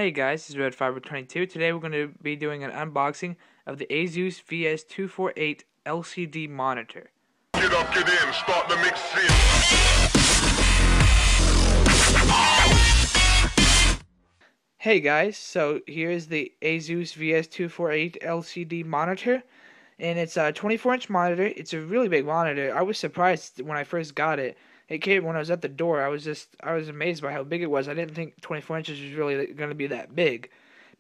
Hey guys, this is RedFiber22. Today we're going to be doing an unboxing of the Asus VS248 LCD monitor. Get up, get in, start the mixing. Hey guys, so here's the Asus VS248 LCD monitor, and it's a 24-inch monitor. It's a really big monitor. I was surprised when I first got it. It came when I was at the door. I was amazed by how big it was. I didn't think 24 inches was really going to be that big.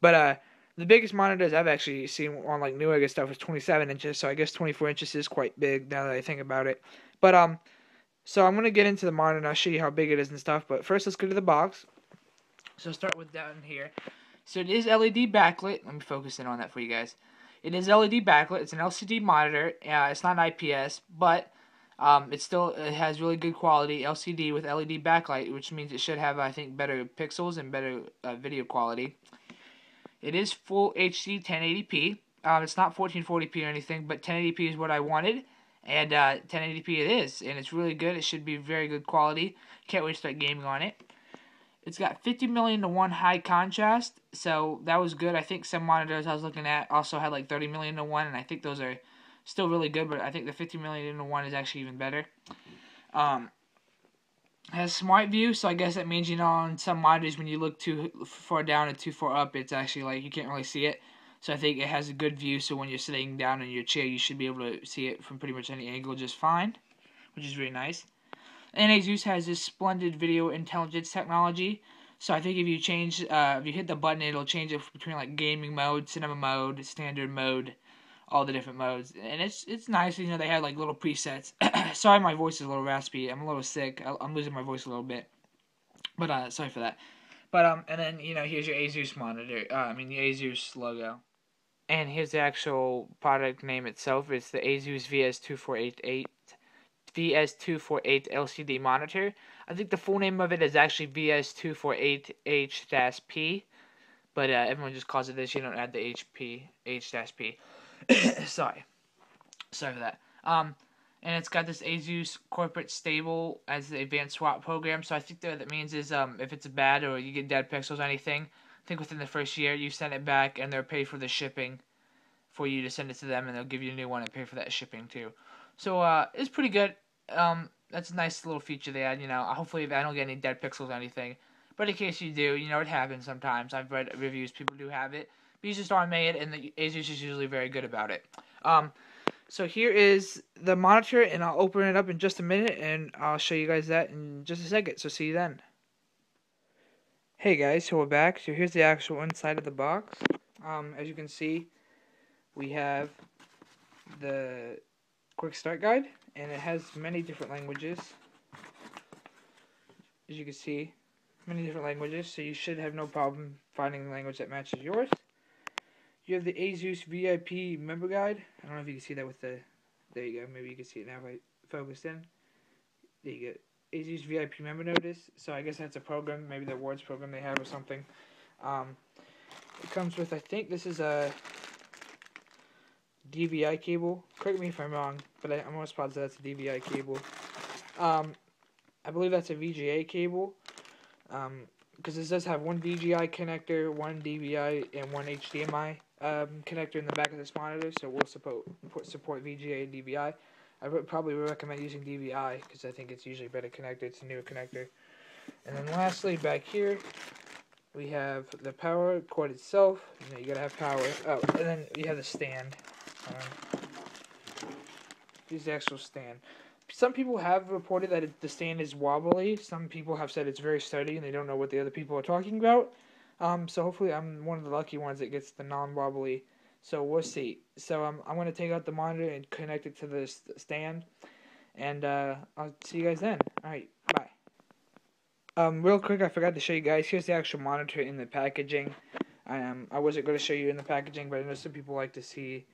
But the biggest monitors I've actually seen on like Newegg stuff is 27 inches. So I guess 24 inches is quite big now that I think about it. But so I'm gonna get into the monitor and I'll show you how big it is and stuff. But first, let's go to the box. So start with down here. So it is LED backlit. Let me focus in on that for you guys. It is LED backlit. It's an LCD monitor. It's not IPS, but it has really good quality LCD with LED backlight, which means it should have, I think, better pixels and better video quality. It is full HD 1080p. It's not 1440p or anything, but 1080p is what I wanted, and 1080p it is, and it's really good. It should be very good quality. Can't wait to start gaming on it. It's got 50 million to 1 high contrast, so that was good. I think some monitors I was looking at also had like 30 million to 1, and I think those are still really good, but I think the 50 million to 1 is actually even better. Has smart view, so I guess that means, on some monitors when you look too far down and too far up, it's actually like you can't really see it. So I think it has a good view, so when you're sitting down in your chair, you should be able to see it from pretty much any angle just fine, which is really nice. And Asus has this splendid video intelligence technology. So I think if you hit the button, it'll change it between like gaming mode, cinema mode, standard mode, all the different modes. And it's nice. They have like little presets. Sorry, my voice is a little raspy. I'm a little sick. I'm losing my voice a little bit. But sorry for that. But and then here's your Asus monitor. The Asus logo. And here's the actual product name itself. It's the Asus VS248 LCD monitor. I think the full name of it is actually VS248H-P, but everyone just calls it this. You don't add the H-P. Sorry for that. And it's got this Asus corporate stable as the advanced swap program. So I think that means is if it's bad or you get dead pixels or anything, I think within the first year you send it back and they'll pay for the shipping for you to send it to them, and they'll give you a new one and pay for that shipping too. So it's pretty good. That's a nice little feature they add. Hopefully I don't get any dead pixels or anything. But in case you do, it happens sometimes. I've read reviews, people do have it. These just aren't made, and the Asus is usually very good about it. So here is the monitor, and I'll open it up in just a minute, and I'll show you guys that in just a second. So see you then. Hey guys, so we're back. So here's the actual inside of the box. As you can see, we have the quick start guide, and it has many different languages. As you can see, many different languages, so you should have no problem finding a language that matches yours. You have the Asus VIP member guide. I don't know if you can see that with the... There you go. Maybe you can see it now if I focus in. There you go. Asus VIP member notice. So I guess that's a program, maybe the awards program they have or something. It comes with, I think this is a DVI cable. Correct me if I'm wrong, but I'm almost positive that's a DVI cable. I believe that's a VGA cable, because this does have one VGA connector, one DVI, and one HDMI connector in the back of this monitor, so we'll support VGA and DVI. I would probably recommend using DVI, because I think it's usually better connected. It's a newer connector. And then lastly, back here, we have the power cord itself. You gotta have power. Oh, and then you have the stand. Here's the actual stand. Some people have reported that the stand is wobbly. Some people have said it's very sturdy and they don't know what the other people are talking about. So hopefully I'm one of the lucky ones that gets the non-wobbly. So we'll see. So I'm going to take out the monitor and connect it to the stand. And I'll see you guys then. Alright, bye. Real quick, I forgot to show you guys. Here's the actual monitor in the packaging. I wasn't going to show you in the packaging, but I know some people like to see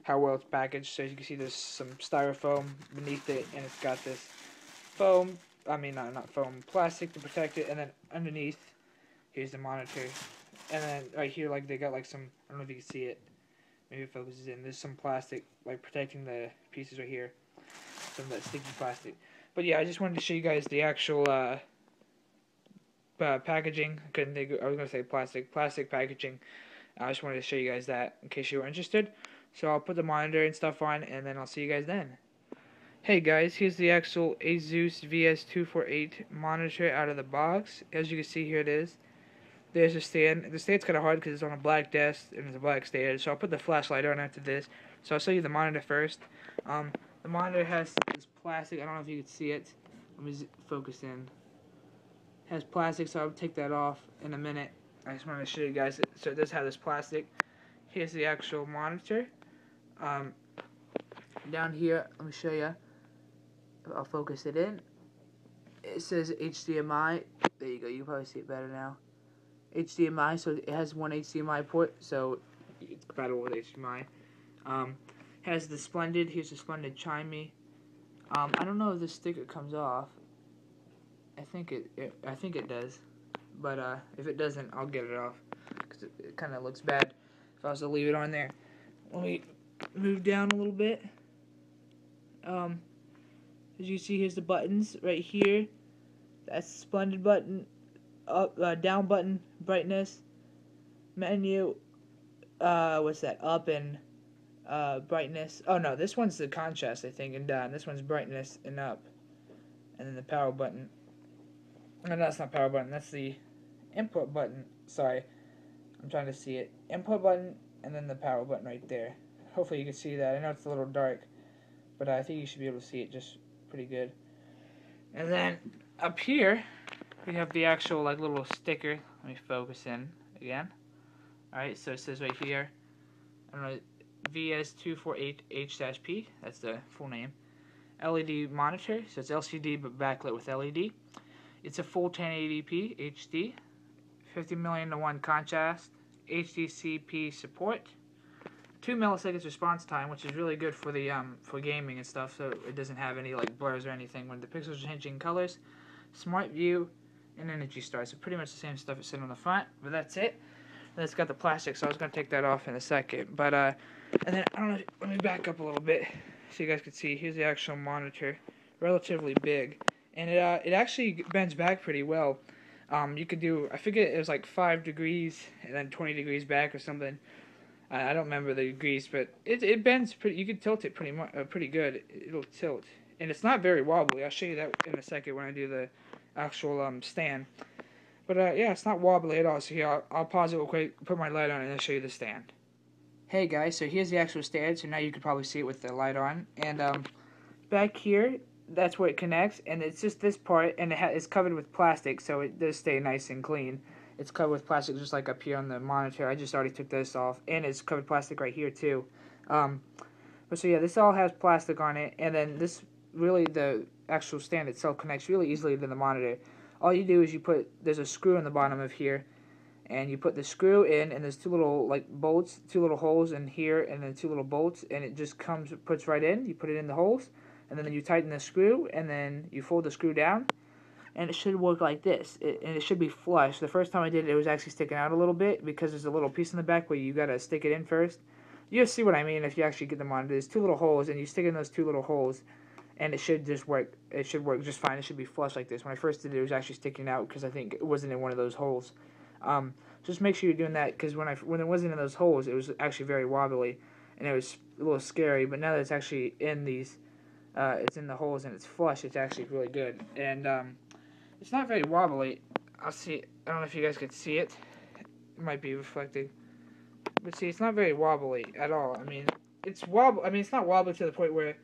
how well it's packaged. So as you can see, there's some styrofoam beneath it, and it's got this foam, not foam, plastic to protect it, and then underneath, here's the monitor, and then right here, like, they got like some, I don't know if you can see it, maybe it focuses in, there's some plastic, like, protecting the pieces right here, some of that sticky plastic. But yeah, I just wanted to show you guys the actual packaging. I couldn't think. I was gonna say plastic packaging. I just wanted to show you guys that in case you were interested. So I'll put the monitor and stuff on, and then I'll see you guys then. Hey guys, here's the actual Asus VS248 monitor out of the box. As you can see, here it is. There's a stand. The stand's kind of hard because it's on a black desk and it's a black stand. So I'll put the flashlight on after this. So I'll show you the monitor first. The monitor has this plastic. I don't know if you can see it. Let me focus in. It has plastic, so I'll take that off in a minute. I just wanted to show you guys. So it does have this plastic. Here's the actual monitor. Down here, let me show you. I'll focus it in. It says HDMI. There you go. You can probably see it better now. HDMI, so it has one HDMI port, so it's compatible with HDMI. Has the Splendid. Here's the Splendid Chimey. I don't know if this sticker comes off. I think it does, but if it doesn't, I'll get it off because it kind of looks bad if I was to leave it on there. Let me move down a little bit. As you see, here's the buttons right here. That's the Splendid button, up, down button, brightness, menu. What's that? Up and brightness. Oh no, this one's the contrast, I think, and down. This one's brightness and up, and then the power button. No, that's not power button. That's the input button. Sorry, I'm trying to see it. Input button, and then the power button right there. Hopefully you can see that. I know it's a little dark, but I think you should be able to see it just pretty good. And then up here, we have the actual like little sticker. Let me focus in again. Alright, so it says right here, I don't know, VS248H-P. That's the full name. LED monitor, so it's LCD but backlit with LED. It's a full 1080p HD, 50 million to 1 contrast, HDCP support, 2 milliseconds response time, which is really good for the for gaming and stuff, so it doesn't have any like blurs or anything when the pixels are changing colors. Smart view and Energy Star, so pretty much the same stuff it's sitting on the front, but that's it. And it's got the plastic, so I was gonna take that off in a second, but and then I don't know. Let me back up a little bit so you guys can see. Here's the actual monitor, relatively big. And it actually bends back pretty well. You could do, I forget, it was like 5 degrees and then 20 degrees back or something. I don't remember the degrees, but it bends pretty. You can tilt it pretty good. It'll tilt, and it's not very wobbly. I'll show you that in a second when I do the actual stand. But yeah, it's not wobbly at all. So here, I'll pause it real quick, put my light on, and then show you the stand. Hey guys, so here's the actual stand. So now you can probably see it with the light on, and back here, that's where it connects, and it's just this part, and it's covered with plastic, so it does stay nice and clean. It's covered with plastic just like up here on the monitor. I just already took this off, and it's covered plastic right here too. But so yeah, this all has plastic on it, and then this really, the actual stand itself connects really easily to the monitor. All you do is there's a screw in the bottom of here, and you put the screw in, and there's 2 little like bolts, 2 little holes in here, and then 2 little bolts, and it just puts right in. You put it in the holes, and then you tighten the screw, and then you fold the screw down, and it should work like this. And it should be flush. The first time I did it, it was actually sticking out a little bit because there's a little piece in the back where you gotta stick it in first. You'll see what I mean if you actually get the monitor. There's 2 little holes, and you stick in those 2 little holes, and it should just work. It should work just fine. It should be flush like this. When I first did it, it was actually sticking out because I think it wasn't in one of those holes. Just make sure you're doing that, because when it wasn't in those holes, it was actually very wobbly, and it was a little scary. But now that it's actually in these, it's in the holes and it's flush, it's actually really good. And it's not very wobbly. I don't know if you guys can see it. It might be reflected. But see, it's not very wobbly at all. I mean, it's not wobbly to the point where,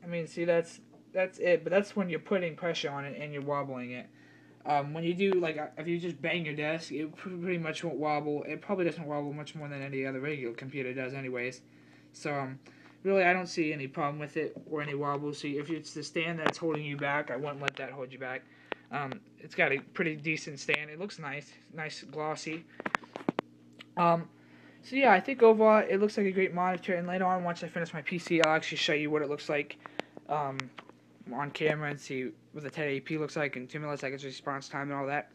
I mean, see, that's it. But that's when you're putting pressure on it and you're wobbling it. When you do, like, if you just bang your desk, it pretty much won't wobble. It probably doesn't wobble much more than any other regular computer does anyways. So, really, I don't see any problem with it or any wobble. So if it's the stand that's holding you back, I wouldn't let that hold you back. It's got a pretty decent stand. It looks nice glossy. So yeah, I think overall it looks like a great monitor. And later on, once I finish my PC, I'll actually show you what it looks like on camera and see what the 1080p looks like and 2 milliseconds response time and all that.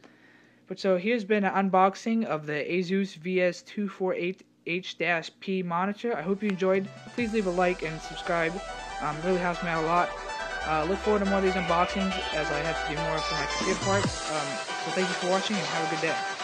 But so here's been an unboxing of the Asus VS248H-P monitor. I hope you enjoyed. Please leave a like and subscribe. Really helps me out a lot. Look forward to more of these unboxings as I have to do more for my computer parts. So thank you for watching and have a good day.